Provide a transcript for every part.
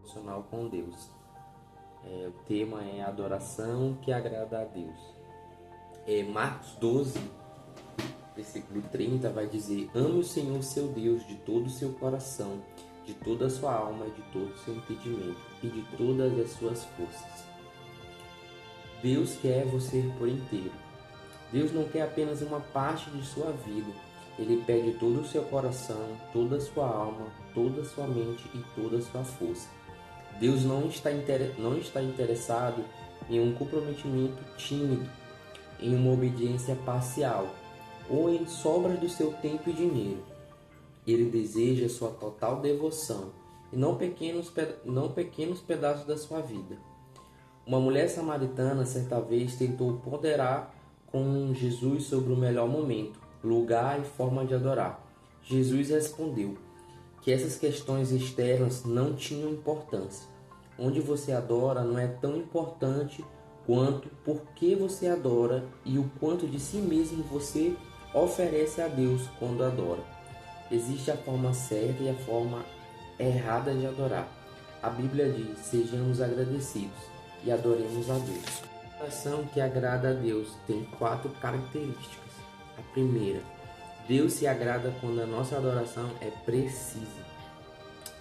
Emocional com Deus. O tema é adoração que agrada a Deus. Marcos 12, versículo 30 vai dizer: ame o Senhor seu Deus de todo o seu coração, de toda a sua alma, de todo o seu entendimento e de todas as suas forças. Deus quer você por inteiro. Deus não quer apenas uma parte de sua vida. Ele pede todo o seu coração, toda a sua alma, toda a sua mente e toda a sua força. Deus não está interessado em um comprometimento tímido, em uma obediência parcial ou em sobras do seu tempo e dinheiro. Ele deseja sua total devoção e não pequenos pedaços da sua vida. Uma mulher samaritana certa vez tentou ponderar com Jesus sobre o melhor momento, lugar e forma de adorar. Jesus respondeu que essas questões externas não tinham importância. Onde você adora não é tão importante quanto por que você adora e o quanto de si mesmo você oferece a Deus quando adora. Existe a forma certa e a forma errada de adorar. A Bíblia diz: sejamos agradecidos e adoremos a Deus. A adoração que agrada a Deus tem 4 características. A primeira: Deus se agrada quando a nossa adoração é precisa.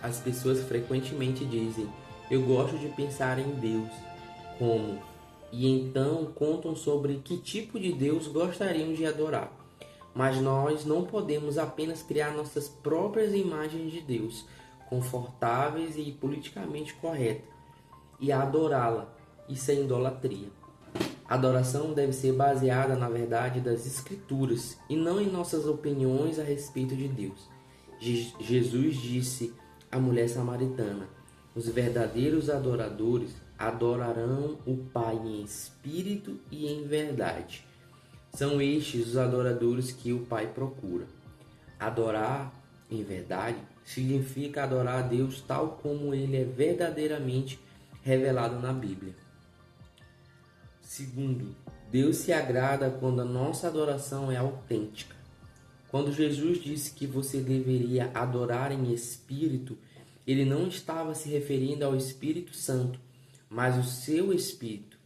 As pessoas frequentemente dizem: eu gosto de pensar em Deus, como? E então contam sobre que tipo de Deus gostariam de adorar. Mas nós não podemos apenas criar nossas próprias imagens de Deus, confortáveis e politicamente corretas, e adorá-la. Isso é idolatria. A adoração deve ser baseada na verdade das Escrituras e não em nossas opiniões a respeito de Deus. Jesus disse à mulher samaritana: os verdadeiros adoradores adorarão o Pai em espírito e em verdade. São estes os adoradores que o Pai procura. Adorar em verdade significa adorar a Deus tal como Ele é verdadeiramente revelado na Bíblia. Segundo, Deus se agrada quando a nossa adoração é autêntica. Quando Jesus disse que você deveria adorar em espírito, Ele não estava se referindo ao Espírito Santo, mas o seu espírito,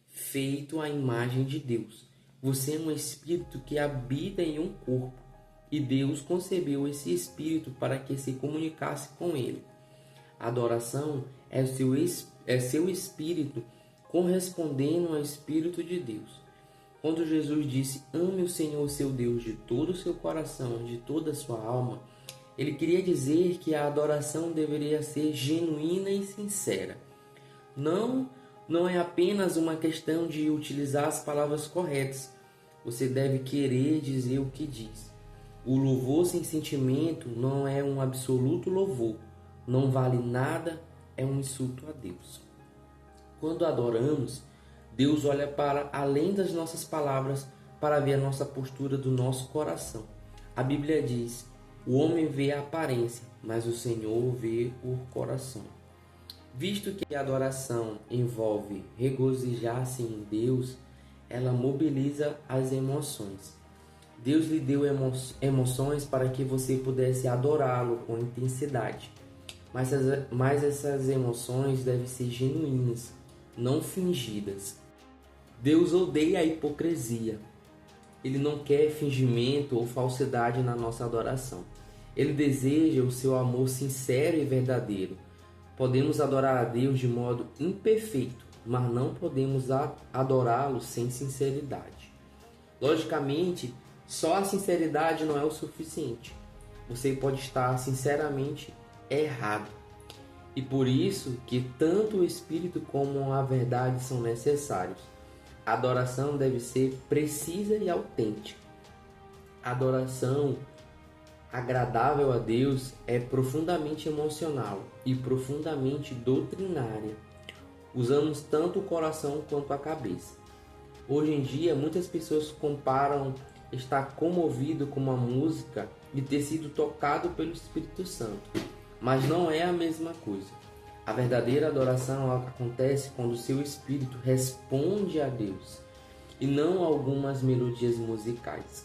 feito à imagem de Deus. Você é um espírito que habita em um corpo, e Deus concebeu esse espírito para que se comunicasse com ele. A adoração é seu espírito correspondendo ao Espírito de Deus. Quando Jesus disse: ame o Senhor seu Deus de todo o seu coração, de toda a sua alma, Ele queria dizer que a adoração deveria ser genuína e sincera. Não é apenas uma questão de utilizar as palavras corretas. Você deve querer dizer o que diz. O louvor sem sentimento não é um absoluto louvor. Não vale nada, é um insulto a Deus. Quando adoramos, Deus olha para além das nossas palavras para ver a nossa postura do nosso coração. A Bíblia diz: o homem vê a aparência, mas o Senhor vê o coração. Visto que a adoração envolve regozijar-se em Deus, ela mobiliza as emoções. Deus lhe deu emoções para que você pudesse adorá-lo com intensidade. Mas essas emoções devem ser genuínas, não fingidas. Deus odeia a hipocrisia. Ele não quer fingimento ou falsidade na nossa adoração. Ele deseja o seu amor sincero e verdadeiro. Podemos adorar a Deus de modo imperfeito, mas não podemos adorá-lo sem sinceridade. Logicamente, só a sinceridade não é o suficiente. Você pode estar sinceramente errado. E por isso que tanto o Espírito como a verdade são necessários. A adoração deve ser precisa e autêntica. A adoração agradável a Deus é profundamente emocional e profundamente doutrinária. Usamos tanto o coração quanto a cabeça. Hoje em dia, muitas pessoas comparam estar comovido com uma música e ter sido tocado pelo Espírito Santo, mas não é a mesma coisa. A verdadeira adoração acontece quando o seu espírito responde a Deus e não a algumas melodias musicais.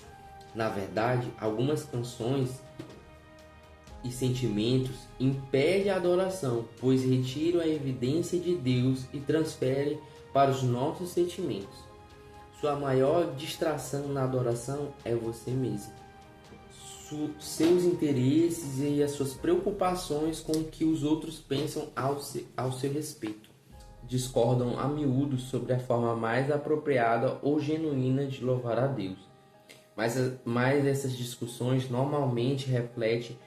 Na verdade, algumas canções e sentimentos impede a adoração, pois retira a evidência de Deus e transfere para os nossos sentimentos. Sua maior distração na adoração é você mesmo. Seus interesses e as suas preocupações com o que os outros pensam ao seu respeito. Discordam a miúdos sobre a forma mais apropriada ou genuína de louvar a Deus. Mas essas discussões normalmente refletem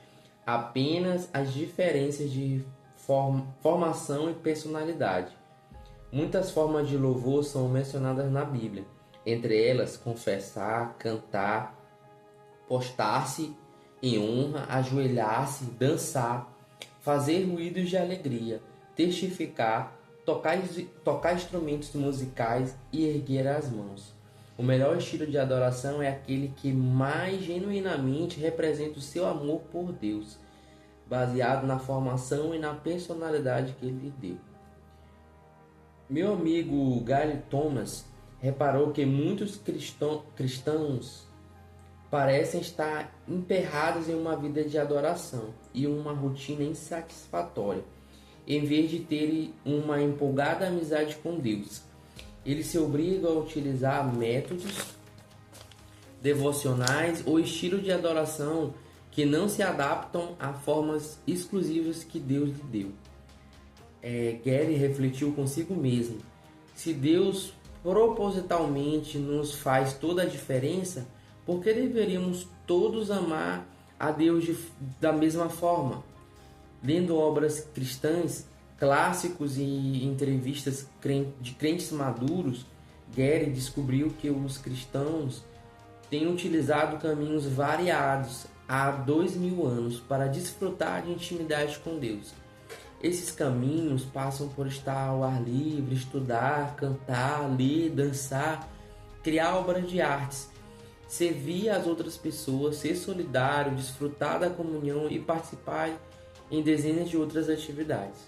apenas as diferenças de formação e personalidade. Muitas formas de louvor são mencionadas na Bíblia, entre elas confessar, cantar, postar-se em honra, ajoelhar-se, dançar, fazer ruídos de alegria, testificar, tocar instrumentos musicais e erguer as mãos. O melhor estilo de adoração é aquele que mais genuinamente representa o seu amor por Deus, baseado na formação e na personalidade que Ele lhe deu. Meu amigo Gary Thomas reparou que muitos cristãos parecem estar emperrados em uma vida de adoração e uma rotina insatisfatória, em vez de terem uma empolgada amizade com Deus. Eles se obrigam a utilizar métodos devocionais ou estilo de adoração que não se adaptam a formas exclusivas que Deus lhe deu. Gary refletiu consigo mesmo: se Deus propositalmente nos faz toda a diferença, por que deveríamos todos amar a Deus da mesma forma? Lendo obras cristãs, clássicos e entrevistas de crentes maduros, Gary descobriu que os cristãos têm utilizado caminhos variados há 2000 anos para desfrutar de intimidade com Deus. Esses caminhos passam por estar ao ar livre, estudar, cantar, ler, dançar, criar obras de artes, servir as outras pessoas, ser solidário, desfrutar da comunhão e participar em dezenas de outras atividades.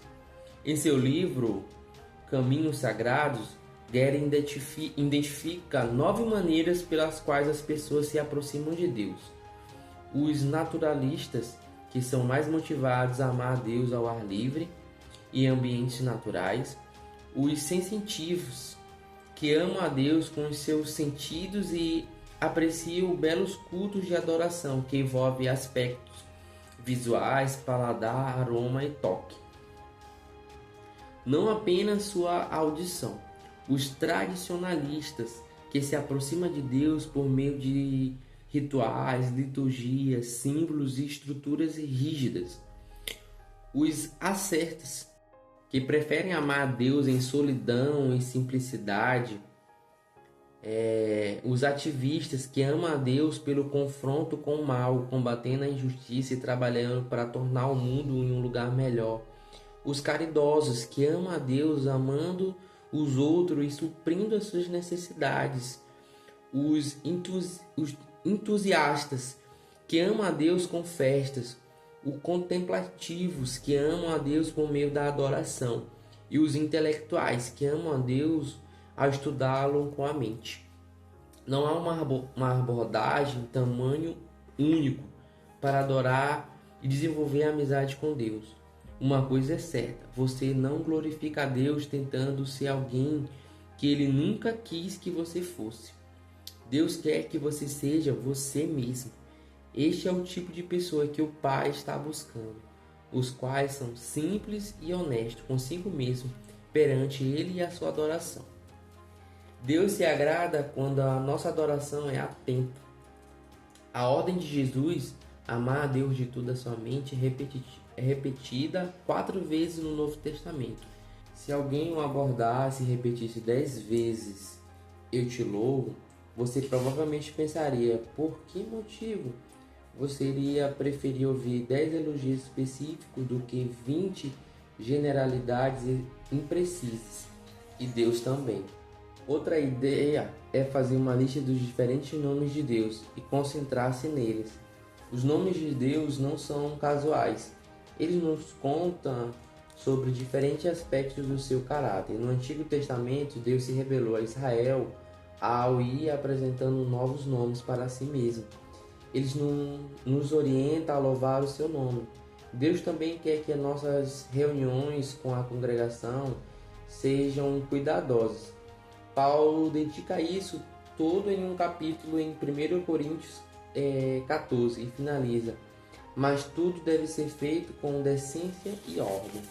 Em seu livro Caminhos Sagrados, Gary identifica 9 maneiras pelas quais as pessoas se aproximam de Deus. Os naturalistas, que são mais motivados a amar a Deus ao ar livre e em ambientes naturais. Os sensitivos, que amam a Deus com os seus sentidos e apreciam belos cultos de adoração que envolvem aspectos visuais, paladar, aroma e toque. Não apenas sua audição. Os tradicionalistas, que se aproximam de Deus por meio de rituais, liturgias, símbolos e estruturas rígidas. Os ascetas, que preferem amar a Deus em solidão e simplicidade. Os ativistas, que amam a Deus pelo confronto com o mal, combatendo a injustiça e trabalhando para tornar o mundo em um lugar melhor. Os caridosos, que amam a Deus amando os outros e suprindo as suas necessidades. Os entusiastas, que amam a Deus com festas. Os contemplativos, que amam a Deus por meio da adoração. E os intelectuais, que amam a Deus ao estudá-lo com a mente. Não há uma abordagem tamanho único para adorar e desenvolver a amizade com Deus. Uma coisa é certa: você não glorifica a Deus tentando ser alguém que Ele nunca quis que você fosse. Deus quer que você seja você mesmo. Este é o tipo de pessoa que o Pai está buscando, os quais são simples e honestos consigo mesmo perante Ele e a sua adoração. Deus se agrada quando a nossa adoração é atenta. A ordem de Jesus, amar a Deus de toda a sua mente, é repetida 4 vezes no Novo Testamento. Se alguém o abordasse e repetisse 10 vezes, eu te louvo, você provavelmente pensaria: por que motivo você iria preferir ouvir 10 elogios específicos do que 20 generalidades imprecisas? E Deus também. Outra ideia é fazer uma lista dos diferentes nomes de Deus e concentrar-se neles. Os nomes de Deus não são casuais. Eles nos contam sobre diferentes aspectos do seu caráter. No Antigo Testamento, Deus se revelou a Israel ao ir apresentando novos nomes para si mesmo. eles nos orientam a louvar o seu nome. Deus também quer que as nossas reuniões com a congregação sejam cuidadosas. Paulo dedica isso todo em um capítulo em 1 Coríntios 14 e finaliza: mas tudo deve ser feito com decência e ordem.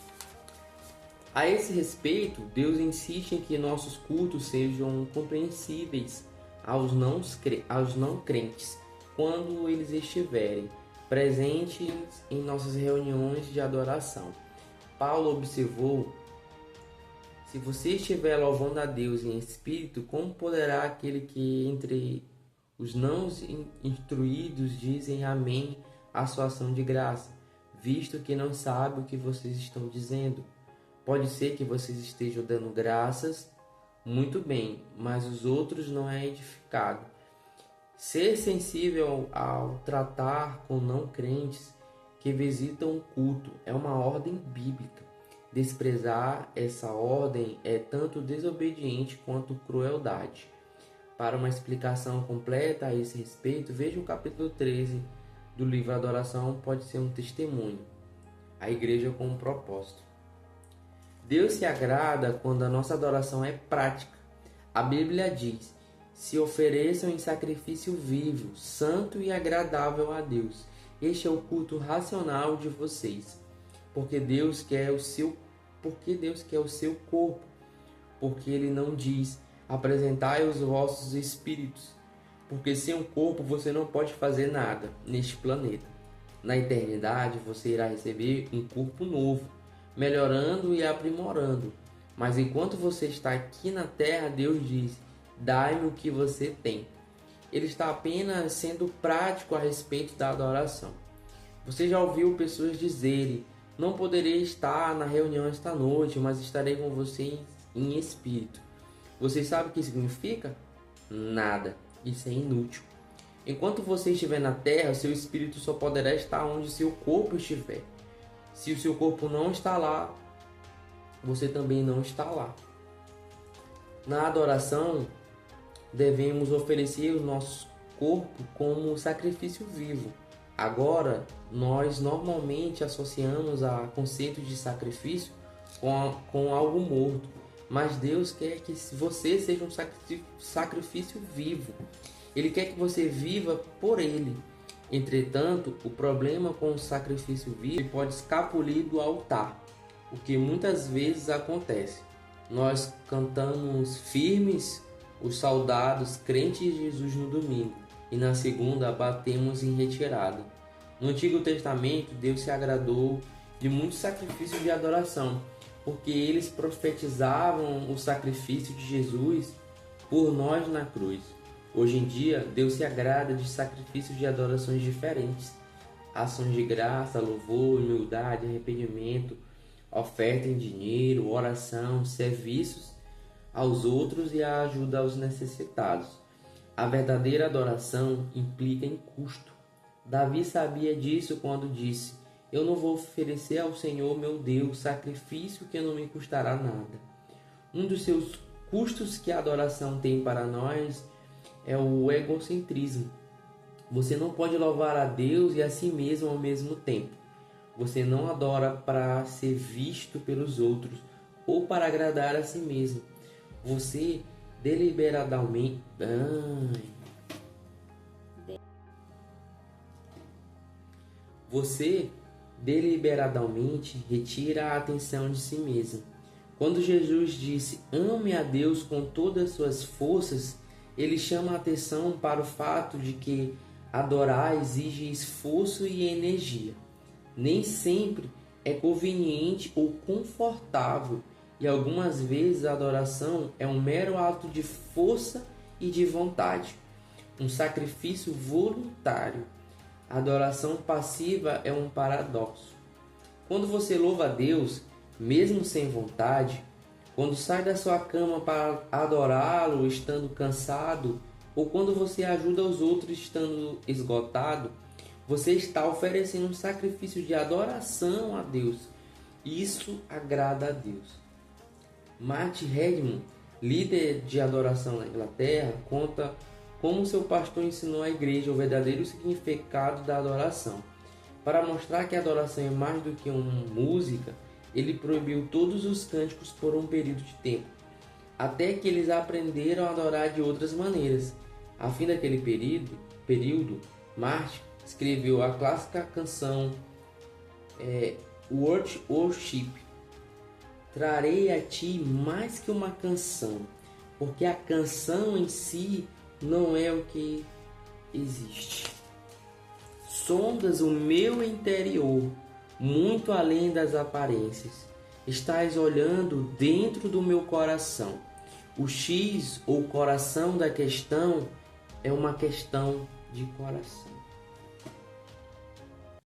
A esse respeito, Deus insiste em que nossos cultos sejam compreensíveis aos não crentes, quando eles estiverem presentes em nossas reuniões de adoração. Paulo observou: se você estiver louvando a Deus em espírito, como poderá aquele que entre os não instruídos dizem amém à sua ação de graça, visto que não sabe o que vocês estão dizendo? Pode ser que vocês estejam dando graças, muito bem, mas os outros não é edificado. Ser sensível ao tratar com não crentes que visitam o culto é uma ordem bíblica. Desprezar essa ordem é tanto desobediente quanto crueldade. Para uma explicação completa a esse respeito, veja o capítulo 13 do livro Adoração Pode Ser um Testemunho. A igreja com um propósito. Deus se agrada quando a nossa adoração é prática. A Bíblia diz: se ofereçam em sacrifício vivo, santo e agradável a Deus. Este é o culto racional de vocês. Porque Deus quer o seu corpo. Porque Ele não diz: apresentai os vossos espíritos. Porque sem um corpo você não pode fazer nada neste planeta. Na eternidade você irá receber um corpo novo, melhorando e aprimorando. Mas enquanto você está aqui na terra, Deus diz: dai-me o que você tem. Ele está apenas sendo prático a respeito da adoração. Você já ouviu pessoas dizerem: não poderei estar na reunião esta noite, mas estarei com você em espírito. Você sabe o que significa? Nada. Isso é inútil. Enquanto você estiver na terra, seu espírito só poderá estar onde seu corpo estiver. Se o seu corpo não está lá, você também não está lá. Na adoração, devemos oferecer o nosso corpo como sacrifício vivo. Agora, nós normalmente associamos a conceito de sacrifício com algo morto, mas Deus quer que você seja um sacrifício vivo. Ele quer que você viva por Ele. Entretanto, o problema com o sacrifício vivo pode escapulir do altar, o que muitas vezes acontece. Nós cantamos firmes os soldados crentes em Jesus no domingo e na segunda batemos em retirada. No Antigo Testamento, Deus se agradou de muitos sacrifícios de adoração, porque eles profetizavam o sacrifício de Jesus por nós na cruz. Hoje em dia, Deus se agrada de sacrifícios de adorações diferentes: ações de graça, louvor, humildade, arrependimento, oferta em dinheiro, oração, serviços aos outros e a ajuda aos necessitados. A verdadeira adoração implica em custo. Davi sabia disso quando disse: eu não vou oferecer ao Senhor meu Deus sacrifício que não me custará nada. Um dos seus custos que a adoração tem para nós é o egocentrismo. Você não pode louvar a Deus e a si mesmo ao mesmo tempo. Você não adora para ser visto pelos outros ou para agradar a si mesmo. Você deliberadamente retira a atenção de si mesmo. Quando Jesus disse: ame a Deus com todas as suas forças, ele chama a atenção para o fato de que adorar exige esforço e energia. Nem sempre é conveniente ou confortável, e algumas vezes a adoração é um mero ato de força e de vontade, um sacrifício voluntário. A adoração passiva é um paradoxo. Quando você louva a Deus, mesmo sem vontade, quando sai da sua cama para adorá-lo estando cansado, ou quando você ajuda os outros estando esgotado, você está oferecendo um sacrifício de adoração a Deus. Isso agrada a Deus. Matt Redman, líder de adoração na Inglaterra, conta como seu pastor ensinou à igreja o verdadeiro significado da adoração. Para mostrar que a adoração é mais do que uma música, ele proibiu todos os cânticos por um período de tempo, até que eles aprenderam a adorar de outras maneiras. A fim daquele período, Martin escreveu a clássica canção Worship. Trarei a ti mais que uma canção, porque a canção em si não é o que existe. Sondas o meu interior, muito além das aparências. Estás olhando dentro do meu coração. O X ou coração da questão é uma questão de coração.